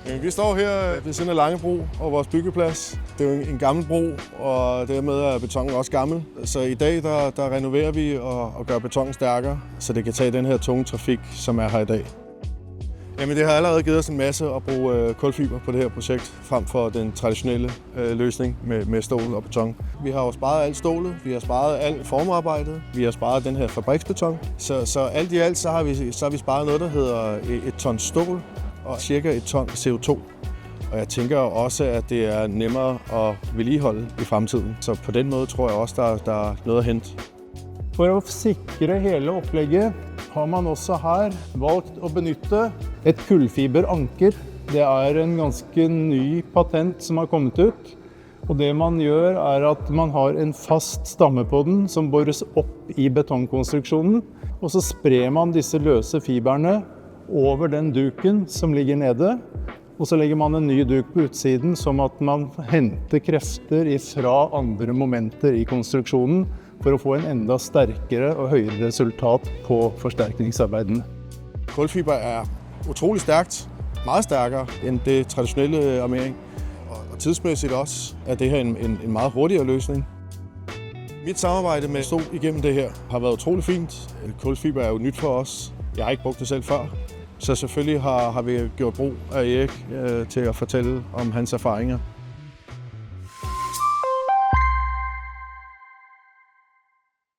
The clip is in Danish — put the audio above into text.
Vi står her ved siden af Langebro og vores byggeplads. Det er jo en gammel bro, og dermed er betonen også gammel. Så i dag der renoverer vi og gør betonen stærkere, så det kan tage den her tunge trafik, som er her i dag. Jamen, det har allerede givet os en masse at bruge kulfiber på det her projekt, frem for den traditionelle løsning med stål og beton. Vi har jo sparet alt stålet, vi har sparet alt formarbejdet, vi har sparet den her fabriksbeton. Så alt i alt så har vi sparet noget, der hedder 1 ton stål og cirka 1 ton CO2. Og jeg tænker også, at det er nemmere at vedligeholde i fremtiden. Så på den måde tror jeg også, der er noget at hente. For at sikre hele opplegget har man også her valgt at benytte et kullfiberanker. Det er en ganske ny patent som har kommet ut. Og det man gjør er at man har en fast stamme på den som bores op i betongkonstruksjonen. Og så sprer man disse løse fiberne over den duken som ligger nede. Og så legger man en ny duk på utsiden som at man henter krefter fra andre momenter i konstruksjonen for å få en enda sterkere og høyere resultat på forstærkningsarbejdene. Kulfiber er utrolig stærkt, meget stærkere end det traditionelle armering. Og tidsmæssigt også er det her en meget hurtigere løsning. Mit samarbejde med Stol igennem det her har været utrolig fint. Kulfiber er jo nyt for os. Jeg har ikke brugt det selv før. Så selvfølgelig har vi gjort brug af Erik til at fortælle om hans erfaringer.